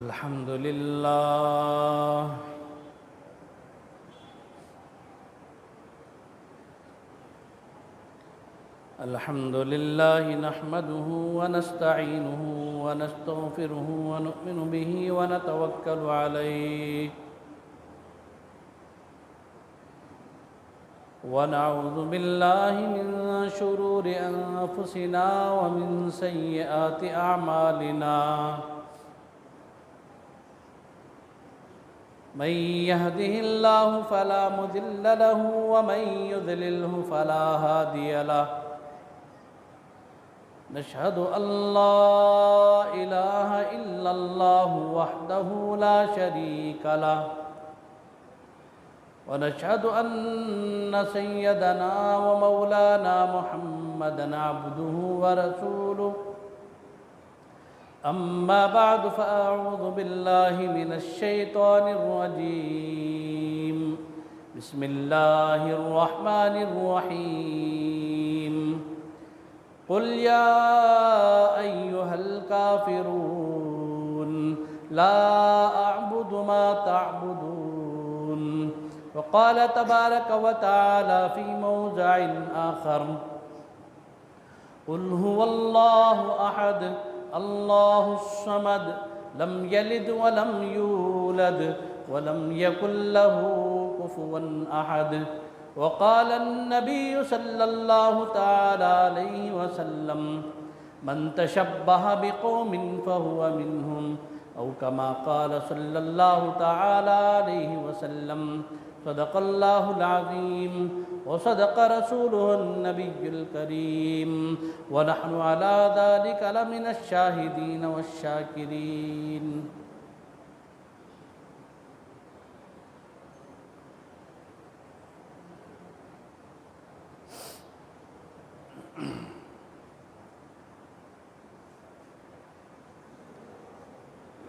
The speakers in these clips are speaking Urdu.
الحمد لله نحمده ونستعينه ونستغفره ونؤمن به ونتوكل عليه ونعوذ بالله من شرور أنفسنا ومن سيئات أعمالنا من يهده الله فلا مضل له ومن يضلله فلا هادي له نشهد أن لا إله إلا الله وحده لا شريك له ونشهد أن سيدنا ومولانا محمدًا عبده ورسوله أما بعد فأعوذ بالله من الشيطان الرجيم بسم الله الرحمن الرحيم قل يا أيها الكافرون لا أعبد ما تعبدون وقال تبارك وتعالى في موضع آخر قل هو الله أحد الله الصمد لم يلد ولم يولد ولم يكن له كفوا أحد وقال النبي صلى الله تعالى عليه وسلم من تشبه بقوم فهو منهم أو كما قال صلى الله تعالى عليه وسلم صدق الله العظيم وصدق رسوله النبي الكريم ونحن على ذلك لمن الشاهدين والشاكرين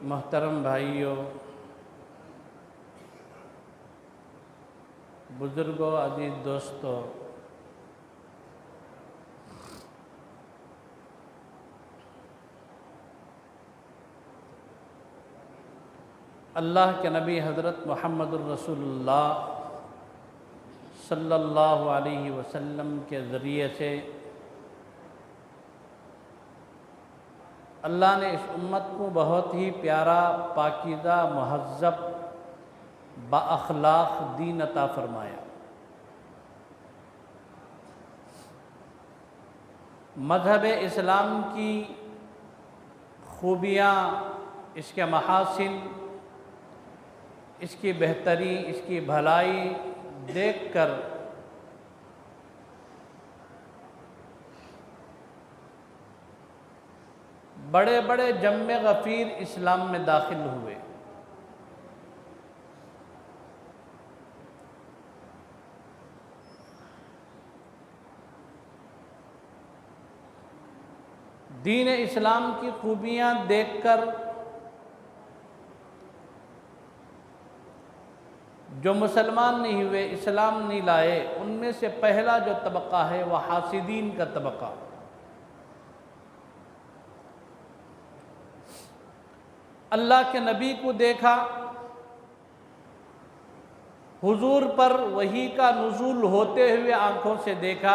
محترم بھائیوں، بزرگوں، عزیز دوستو، اللہ کے نبی حضرت محمد الرسول اللہ صلی اللہ علیہ وسلم کے ذریعے سے اللہ نے اس امت کو بہت ہی پیارا، پاکیزہ، مہذب، با اخلاق دین عطا فرمایا۔ مذہب اسلام کی خوبیاں، اس کے محاسن، اس کی بہتری، اس کی بھلائی دیکھ کر بڑے بڑے جم غفیر اسلام میں داخل ہوئے۔ دین اسلام کی خوبیاں دیکھ کر جو مسلمان نہیں ہوئے، اسلام نہیں لائے، ان میں سے پہلا جو طبقہ ہے وہ حاسدین کا طبقہ۔ اللہ کے نبی کو دیکھا، حضور پر وحی کا نزول ہوتے ہوئے آنکھوں سے دیکھا،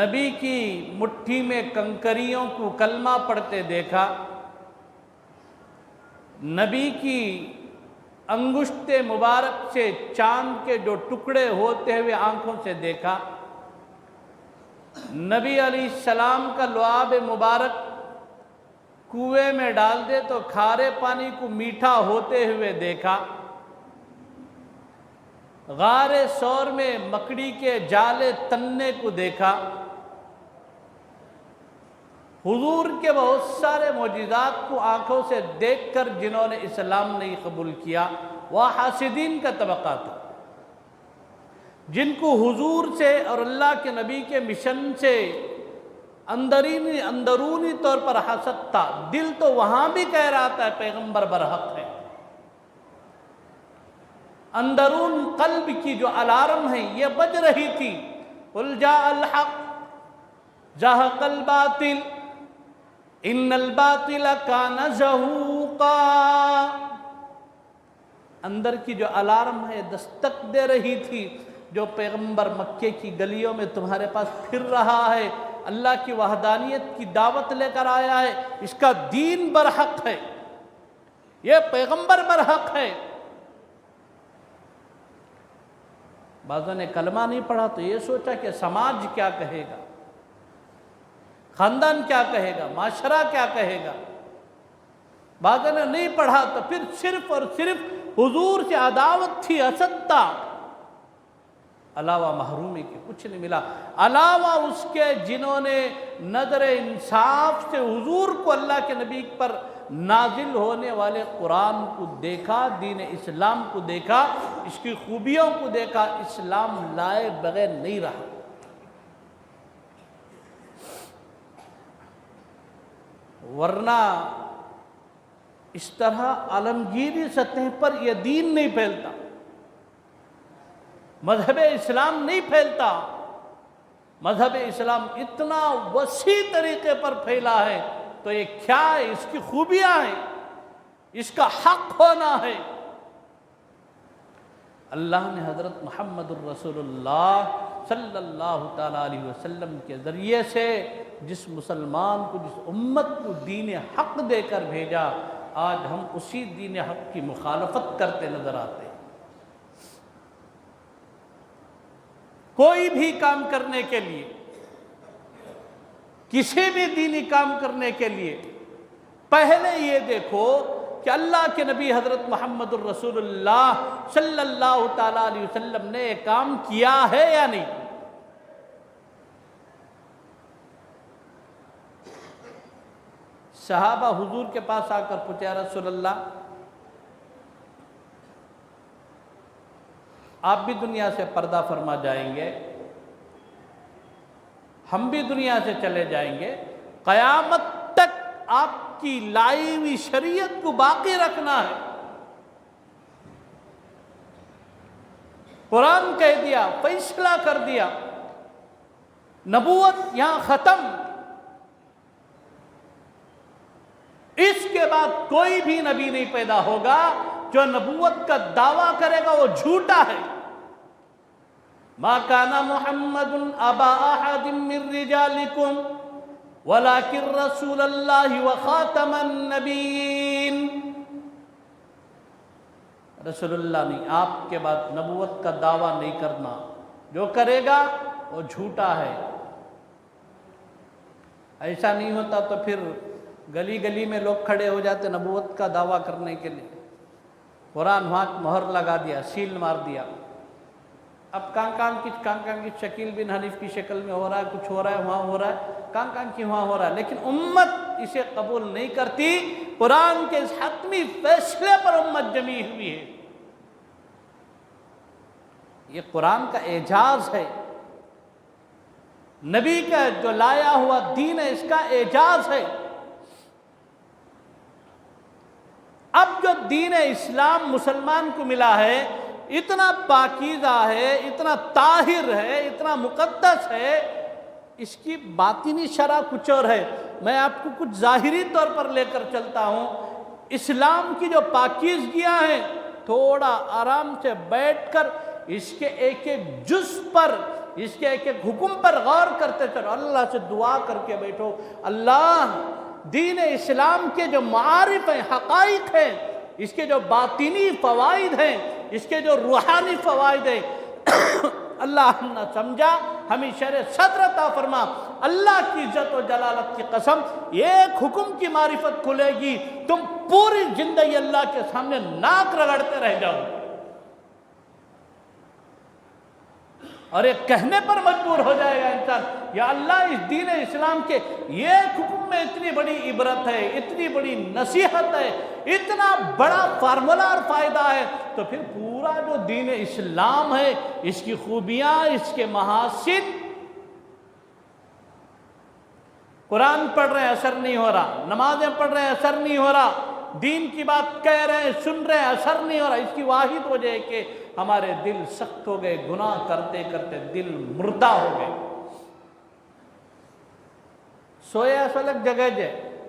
نبی کی مٹھی میں کنکریوں کو کلمہ پڑھتے دیکھا، نبی کی انگشت مبارک سے چاند کے جو ٹکڑے ہوتے ہوئے آنکھوں سے دیکھا، نبی علیہ السلام کا لعاب مبارک کنویں میں ڈال دے تو کھارے پانی کو میٹھا ہوتے ہوئے دیکھا، غار ثور میں مکڑی کے جالے تننے کو دیکھا۔ حضور کے بہت سارے معجزات کو آنکھوں سے دیکھ کر جنہوں نے اسلام نہیں قبول کیا، وہ حاسدین کا طبقہ تھا، جن کو حضور سے اور اللہ کے نبی کے مشن سے اندرونی طور پر حسد تھا، دل تو وہاں بھی کہہ رہا تھا پیغمبر برحق ہے، اندرون قلب کی جو الارم ہے یہ بج رہی تھی، قل جاء الحق زہق الباطل، ان الباطل کان زہوقا، اندر کی جو الارم ہے دستک دے رہی تھی، جو پیغمبر مکے کی گلیوں میں تمہارے پاس پھر رہا ہے، اللہ کی وحدانیت کی دعوت لے کر آیا ہے، اس کا دین برحق ہے، یہ پیغمبر برحق ہے۔ بعضوں نے کلمہ نہیں پڑھا تو یہ سوچا کہ سماج کیا کہے گا، خاندان کیا کہے گا، معاشرہ کیا کہے گا۔ بعضوں نے نہیں پڑھا تو پھر صرف اور صرف حضور سے عداوت تھی، حسد تھا، علاوہ محرومی کے کچھ نہیں ملا، علاوہ اس کے جنہوں نے نظر انصاف سے حضور کو، اللہ کے نبی پر نازل ہونے والے قرآن کو دیکھا، دین اسلام کو دیکھا، اس کی خوبیوں کو دیکھا، اسلام لائے بغیر نہیں رہا۔ ورنہ اس طرح عالمگیری سطح پر یہ دین نہیں پھیلتا، مذہب اسلام نہیں پھیلتا۔ مذہب اسلام اتنا وسیع طریقے پر پھیلا ہے تو یہ کیا ہے، اس کی خوبیاں ہیں، اس کا حق ہونا ہے۔ اللہ نے حضرت محمد الرسول اللہ صلی اللہ تعالیٰ علیہ وسلم کے ذریعے سے جس مسلمان کو، جس امت کو دین حق دے کر بھیجا، آج ہم اسی دین حق کی مخالفت کرتے نظر آتے ہیں۔ کوئی بھی کام کرنے کے لیے، کسی بھی دینی کام کرنے کے لیے پہلے یہ دیکھو کہ اللہ کے نبی حضرت محمد الرسول اللہ صلی اللہ تعالیٰ علیہ وسلم نے یہ کام کیا ہے یا نہیں۔ صحابہ حضور کے پاس آ کر پوچھے، یا رسول اللہ آپ بھی دنیا سے پردہ فرما جائیں گے، ہم بھی دنیا سے چلے جائیں گے، قیامت تک آپ کی لائی ہوئی شریعت کو باقی رکھنا ہے۔ قرآن کہہ دیا، فیصلہ کر دیا، نبوت یہاں ختم، اس کے بعد کوئی بھی نبی نہیں پیدا ہوگا جو نبوت کا دعویٰ کرے گا، وہ جھوٹا ہے۔ ما کان محمد ابا احد من رجالکم ولکن رسول اللہ وخاتم النبیین، رسول اللہ نہیں، آپ کے بعد نبوت کا دعویٰ نہیں کرنا، جو کرے گا وہ جھوٹا ہے۔ ایسا نہیں ہوتا تو پھر گلی گلی میں لوگ کھڑے ہو جاتے نبوت کا دعویٰ کرنے کے لیے، قرآن وہاں مہر لگا دیا، سیل مار دیا، اب کان کی شکیل بن حنیف کی شکل میں ہو رہا ہے، کچھ ہو رہا ہے، وہاں ہو رہا ہے، کان کی وہاں ہو رہا ہے، لیکن امت اسے قبول نہیں کرتی۔ قرآن کے اس حتمی فیصلے پر امت جمی ہوئی ہے۔ یہ قرآن کا اعجاز ہے، نبی کا جو لایا ہوا دین ہے، اس کا اعجاز ہے۔ اب جو دین اسلام مسلمان کو ملا ہے، اتنا پاکیزہ ہے، اتنا طاہر ہے، اتنا مقدس ہے، اس کی باطنی شرح کچھ اور ہے۔ میں آپ کو کچھ ظاہری طور پر لے کر چلتا ہوں۔ اسلام کی جو پاکیزگیاں ہیں، تھوڑا آرام سے بیٹھ کر اس کے ایک ایک جز پر، اس کے ایک ایک حکم پر غور کرتے چلو، اللہ سے دعا کر کے بیٹھو، اللہ دین اسلام کے جو معارف ہیں، حقائق ہیں، اس کے جو باطنی فوائد ہیں، اس کے جو روحانی فوائد ہیں، اللہ ہم نہ سمجھا، ہمیں شرح صدر عطا فرما۔ اللہ کی عزت و جلالت کی قسم، ایک حکم کی معرفت کھلے گی، تم پوری زندگی اللہ کے سامنے ناک رگڑتے رہ جاؤ، اور ایک کہنے پر مجبور ہو جائے گا انسان، یا اللہ اس دین اسلام کے ایک حکم میں اتنی بڑی عبرت ہے، اتنی بڑی نصیحت ہے، اتنا بڑا فارمولہ اور فائدہ ہے، تو پھر پورا جو دین اسلام ہے، اس کی خوبیاں، اس کے محاسن، قرآن پڑھ رہے ہیں اثر نہیں ہو رہا، نمازیں پڑھ رہے ہیں اثر نہیں ہو رہا، دین کی بات کہہ رہے ہیں، سن رہے ہیں، اثر نہیں ہو رہا۔ اس کی واحد وجہ ہے کہ ہمارے دل سخت ہو گئے، گناہ کرتے کرتے دل مردہ ہو گئے۔ سویا سلک جگہ جے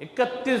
31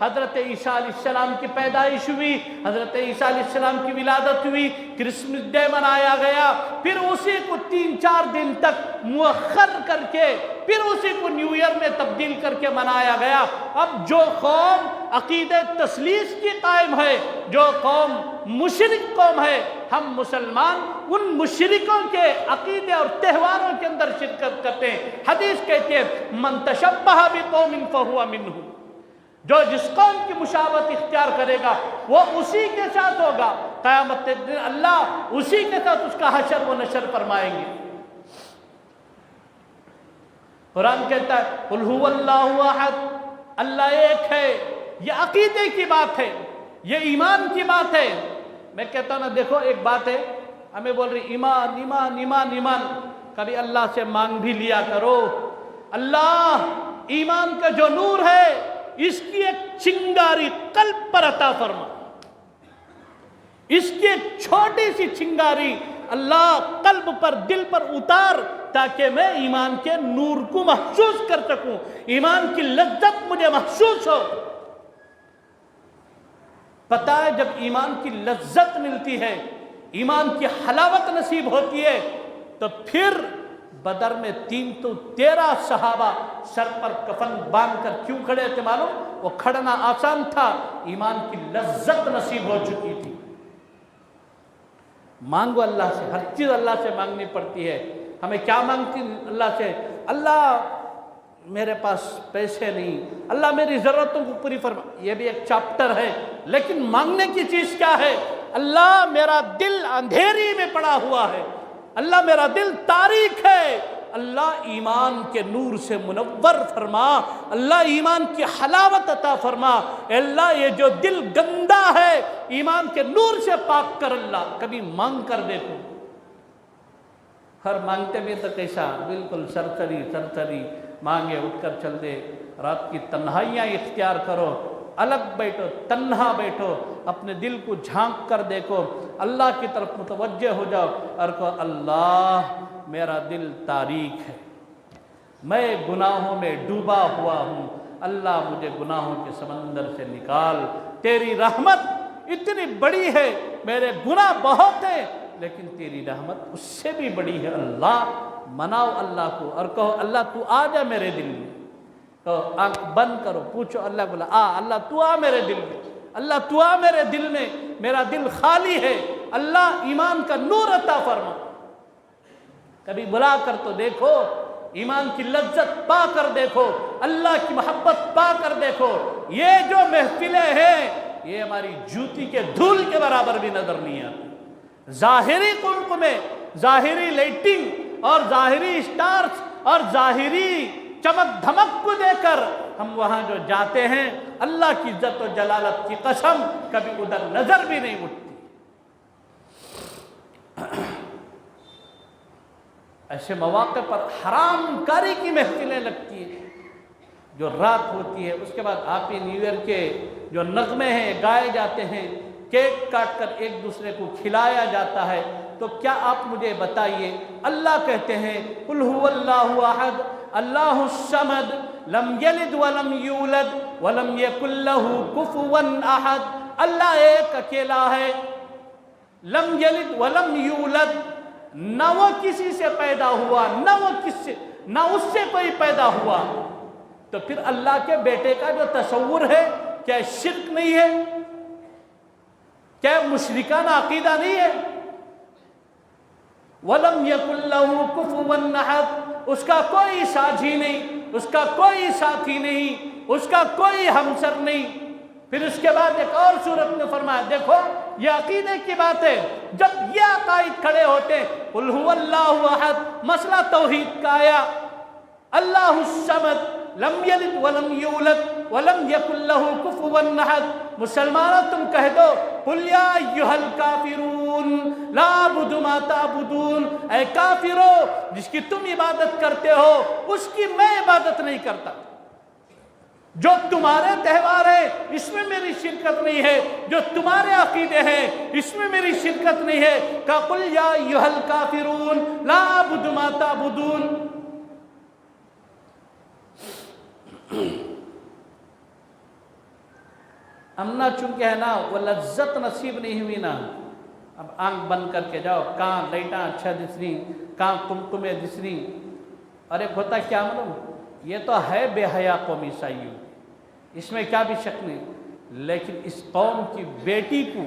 حضرت عیسیٰ علیہ السلام کی پیدائش ہوئی، حضرت عیسیٰ علیہ السلام کی ولادت ہوئی، کرسمس ڈے منایا گیا، پھر اسی کو 3-4 دن تک مؤخر کر کے پھر اسی کو نیو ایئر میں تبدیل کر کے منایا گیا۔ اب جو قوم عقیدہ تثلیث کی قائم ہے، جو قوم مشرک قوم ہے، ہم مسلمان ان مشرکوں کے عقیدے اور تہواروں کے اندر شرکت کرتے ہیں۔ حدیث کہتے ہیں من تشبہ بقوم فہو منہم، جو جس قوم کی مشابہت اختیار کرے گا وہ اسی کے ساتھ ہوگا، قیامت کے دن اللہ اسی کے ساتھ اس کا حشر و نشر فرمائیں گے۔ قرآن کہتا ہے قل هو اللہ احد، اللہ ایک ہے۔ یہ عقیدے کی بات ہے، یہ ایمان کی بات ہے۔ میں کہتا ہوں نا، دیکھو ایک بات ہے، ہمیں بول رہی ایمان ایمان ایمان ایمان، کبھی اللہ سے مانگ بھی لیا کرو، اللہ ایمان کا جو نور ہے اس کی ایک چنگاری قلب پر عطا فرما، اس کی ایک چھوٹی سی چنگاری اللہ قلب پر، دل پر اتار، تاکہ میں ایمان کے نور کو محسوس کر سکوں، ایمان کی لذت مجھے محسوس ہو۔ پتہ ہے جب ایمان کی لذت ملتی ہے، ایمان کی حلاوت نصیب ہوتی ہے، تو پھر بدر میں 13 صحابہ سر پر کفن باندھ کر کیوں کھڑے تھے معلوم؟ وہ کھڑنا آسان تھا، ایمان کی لذت نصیب ہو چکی تھی۔ مانگو اللہ سے، ہر چیز اللہ سے مانگنی پڑتی ہے۔ ہمیں کیا مانگتی اللہ سے؟ اللہ میرے پاس پیسے نہیں، اللہ میری ضرورتوں کو پوری فرما، یہ بھی ایک چیپٹر ہے، لیکن مانگنے کی چیز کیا ہے؟ اللہ میرا دل اندھیری میں پڑا ہوا ہے، اللہ میرا دل تاریک ہے، اللہ ایمان کے نور سے منور فرما، اللہ ایمان کی حلاوت عطا فرما، اللہ یہ جو دل گندا ہے ایمان کے نور سے پاک کر۔ اللہ کبھی مانگ کر دیکھو، ہر مانگتے بھی تو کیسا بالکل سرسری سرسری مانگے، اٹھ کر چل دے، رات کی تنہائیاں اختیار کرو، الگ بیٹھو، تنہا بیٹھو، اپنے دل کو جھانک کر دیکھو، اللہ کی طرف متوجہ ہو جاؤ اور کہو اللہ میرا دل تاریک ہے، میں گناہوں میں ڈوبا ہوا ہوں، اللہ مجھے گناہوں کے سمندر سے نکال، تیری رحمت اتنی بڑی ہے، میرے گناہ بہت ہیں لیکن تیری رحمت اس سے بھی بڑی ہے، اللہ مناؤ اللہ کو اور کہو اللہ تو آ جا میرے دل میں، کہو آنکھ بند کرو، پوچھو اللہ کو، اللہ تو آ میرے دل میں، اللہ تو آ میرے دل میں، میرا دل خالی ہے، اللہ ایمان کا نور عطا فرما۔ کبھی بلا کر تو دیکھو، ایمان کی لذت پا کر دیکھو، اللہ کی محبت پا کر دیکھو۔ یہ جو محفلیں ہیں یہ ہماری جوتی کے دھول کے برابر بھی نظر نہیں آتی۔ ظاہری قلق میں ظاہری لائٹنگ اور ظاہری سٹارز اور ظاہری چمک دھمک کو دے کر ہم وہاں جو جاتے ہیں، اللہ کی عزت و جلالت کی قسم کبھی ادھر نظر بھی نہیں اٹھتی۔ ایسے مواقع پر حرام کاری کی محفلیں لگتی ہیں، جو رات ہوتی ہے، اس کے بعد ہیپی نیو ایئر کے جو نغمے ہیں گائے جاتے ہیں، کیک کاٹ کر ایک دوسرے کو کھلایا جاتا ہے، تو کیا آپ مجھے بتائیے، اللہ کہتے ہیں قل هو اللہ احد اللہ الصمد لم یلد ولم یولد ولم یکن له کفوا احد، اللہ ایک اکیلا ہے، لم یلد ولم یولد، نہ وہ کسی سے پیدا ہوا، نہ اس سے کوئی پیدا ہوا، تو پھر اللہ کے بیٹے کا جو تصور ہے کیا شرک نہیں ہے؟ کیا مشرکانہ عقیدہ نہیں ہے؟ وَلَمْ يَكُنْ لَهُ كُفُوًا أَحَدٌ، اس کا کوئی ساجھی نہیں، اس کا کوئی ساتھی نہیں، اس کا کوئی ہمسر نہیں۔ پھر اس کے بعد ایک اور صورت میں فرمایا، دیکھو یہ عقیدے کی بات ہے، جب یہ عقائد کھڑے ہوتے ہیں قُلْ هُوَ اللَّهُ أَحَدٌ، مسئلہ توحید کا آیا، اللہ الصمد لم یلد ولم یولد ولم یکن له کفوا احد، مسلمانوں تم کہہ دو قل یا ایھا الکافرون لا اعبد ما تعبدون، اے کافرو جس کی تم عبادت کرتے ہو اس کی میں عبادت نہیں کرتا، جو تمہارے تہوار ہیں اس میں میری شرکت نہیں ہے، جو تمہارے عقیدے ہیں اس میں میری شرکت نہیں ہے، کہ قل یا ایھا الکافرون لا اعبد ما تعبدون۔ امنا چونکہ ہے نا وہ لذت نصیب نہیں ہوئی نا، اب آنکھ بند کر کے جاؤ، کہاں لائٹاں اچھا دس رہی، کہاں کمکمے دس رہی، اور ایک ہوتا کیا معلوم، یہ تو ہے بے حیا قوم عیسائیوں، اس میں کیا بھی شک نہیں، لیکن اس قوم کی بیٹی کو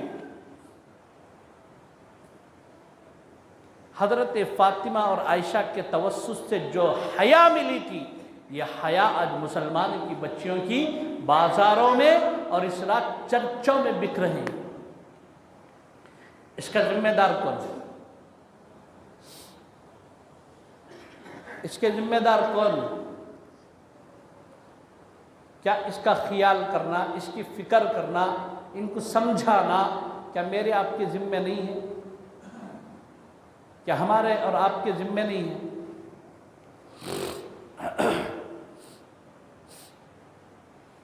حضرت فاطمہ اور عائشہ کے توسط سے جو حیا ملی تھی، یہ حیا آج مسلمان کی بچیوں کی بازاروں میں اور اصلاح چرچوں میں بک رہے ہیں۔ اس کا ذمہ دار کون ہے؟ اس کے ذمہ دار کون ہے؟ کیا اس کا خیال کرنا، اس کی فکر کرنا، ان کو سمجھانا کیا میرے آپ کے ذمہ نہیں ہے؟ کیا ہمارے اور آپ کے ذمہ نہیں ہے؟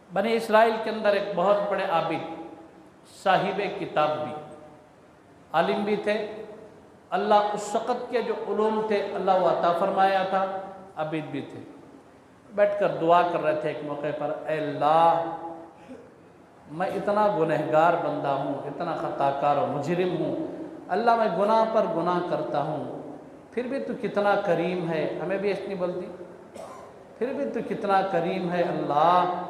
بنی اسرائیل کے اندر ایک بہت بڑے عابد، صاحب کتاب بھی، عالم بھی تھے، اللہ اس وقت کے جو علوم تھے اللہ وہ عطا فرمایا تھا، عابد بھی تھے، بیٹھ کر دعا کر رہے تھے ایک موقع پر، اے اللہ میں اتنا گنہگار بندہ ہوں، اتنا خطا کار و مجرم ہوں، اللہ میں گناہ پر گناہ کرتا ہوں، پھر بھی تو کتنا کریم ہے، ہمیں بھی ایسے نہیں بولتی، پھر بھی تو کتنا کریم ہے اللہ،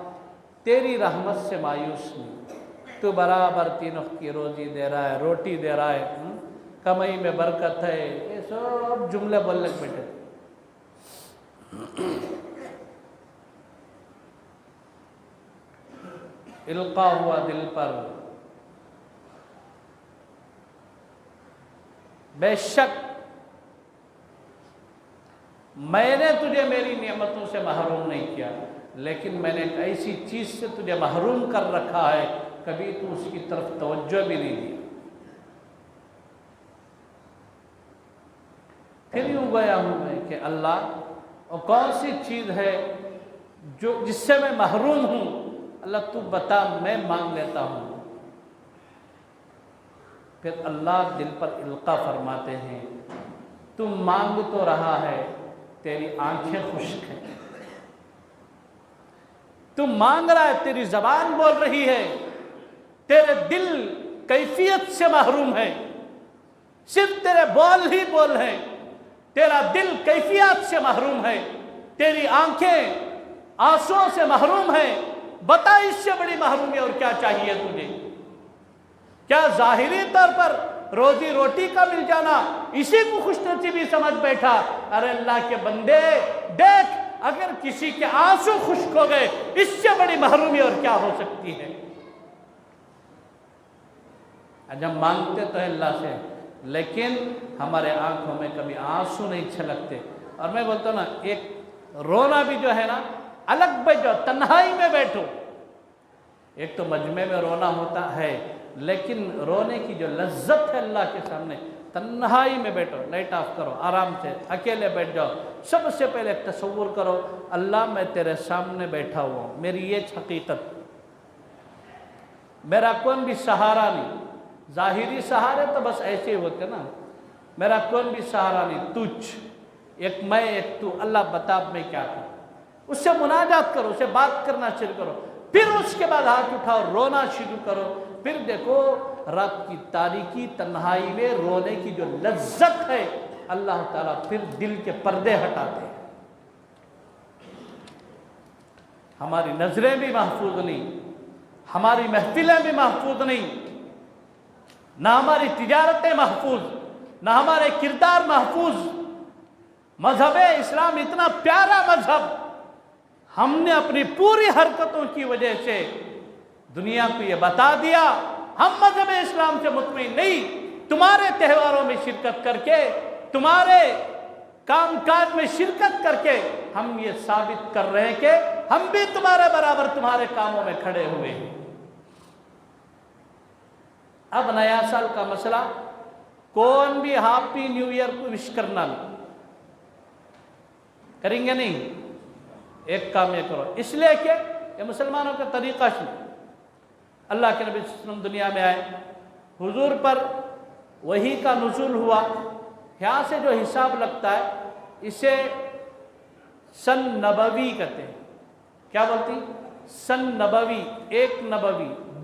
تیری رحمت سے مایوس نہیں، تو برابر تین وقت کی روزی دے رہا ہے، روٹی دے رہا ہے، کمائی میں برکت ہے، یہ سب جملے بولنے کے بیٹھے۔ القا ہوا دل پر، بے شک میں نے تجھے میری نعمتوں سے محروم نہیں کیا، لیکن میں نے ایک ایسی چیز سے تجھے محروم کر رکھا ہے، کبھی تو اس کی طرف توجہ بھی نہیں دی۔ پھر یوں گیا ہوں میں کہ اللہ اور کون سی چیز ہے جو جس سے میں محروم ہوں، اللہ تو بتا، میں مانگ لیتا ہوں۔ پھر اللہ دل پر القا فرماتے ہیں، تو مانگ تو رہا ہے، تیری آنکھیں خشک ہیں، تو مانگ رہا ہے، تیری زبان بول رہی ہے، تیرے دل کیفیت سے محروم ہے، صرف تیرے بول ہی بول ہیں، تیرا دل کیفیت سے محروم ہے، تیری آنکھیں آنسوؤں سے محروم ہیں، بتا اس سے بڑی محرومی اور کیا چاہیے تجھے؟ کیا ظاہری طور پر روزی روٹی کا مل جانا اسی کو خوش نصیبی سمجھ بیٹھا؟ ارے اللہ کے بندے دیکھ، اگر کسی کے آنسو خشک ہو گئے اس سے بڑی محرومی اور کیا ہو سکتی ہے؟ جب مانگتے تو ہے اللہ سے، لیکن ہمارے آنکھوں میں کبھی آنسو نہیں چھلکتے۔ اور میں بولتا ہوں نا، ایک رونا بھی جو ہے نا، الگ بیٹھ جاؤ، تنہائی میں بیٹھو، ایک تو مجمع میں رونا ہوتا ہے، لیکن رونے کی جو لذت ہے اللہ کے سامنے، تنہائی میں بیٹھو، لائٹ آف کرو، آرام سے اکیلے بیٹھ جاؤ، سب سے پہلے تصور کرو اللہ میں تیرے سامنے بیٹھا ہوا ہوں، میری یہ حقیقت، میرا کون بھی سہارا نہیں، ظاہری سہارے تو بس ایسے ہی ہوتے نا، میرا کون بھی سہارا نہیں، تجھ، ایک میں ایک تو، اللہ بتا میں کیا کروں، اس سے مناجات کرو، اس سے بات کرنا شروع کرو، پھر اس کے بعد ہاتھ اٹھاؤ، رونا شروع کرو، پھر دیکھو رات کی تاریکی تنہائی میں رونے کی جو لذت ہے، اللہ تعالیٰ پھر دل کے پردے ہٹاتے ہیں، ہماری نظریں بھی محفوظ نہیں، ہماری محفلیں بھی محفوظ نہیں، نہ ہماری تجارتیں محفوظ، نہ ہمارے کردار محفوظ۔ مذہب اسلام اتنا پیارا مذہب، ہم نے اپنی پوری حرکتوں کی وجہ سے دنیا کو یہ بتا دیا، ہم مذہب اسلام سے مطمئن نہیں، تمہارے تہواروں میں شرکت کر کے، تمہارے کام کاج میں شرکت کر کے ہم یہ ثابت کر رہے ہیں کہ ہم بھی تمہارے برابر تمہارے کاموں میں کھڑے ہوئے ہیں۔ اب نیا سال کا مسئلہ، کون بھی ہیپی نیو ایئر کو وش کرنا نہیں، کریں گے نہیں، ایک کام یہ کرو، اس لیے کہ یہ مسلمانوں کا طریقہ ہے۔ اللہ کے نبی صلی اللہ علیہ وسلم دنیا میں آئے، حضور پر وحی کا نزول ہوا، یہاں سے جو حساب لگتا ہے اسے سن نبوی کہتے ہیں۔ کیا بولتی؟ سن نبوی، ایک نبوی،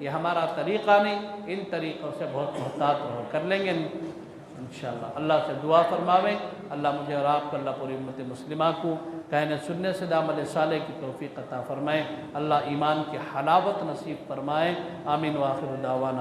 یہ ہمارا طریقہ نہیں، ان طریقوں سے بہت محتاط رہو، کر لیں گے انشاءاللہ۔ اللہ سے دعا فرماویں، اللہ مجھے اور آپ کو، اللہ پوری امت مسلمہ کو کہنے سننے سے عمل صالح کی توفیق عطا فرمائے، اللہ ایمان کی حلاوت نصیب فرمائے، آمین وآخر دعوانا۔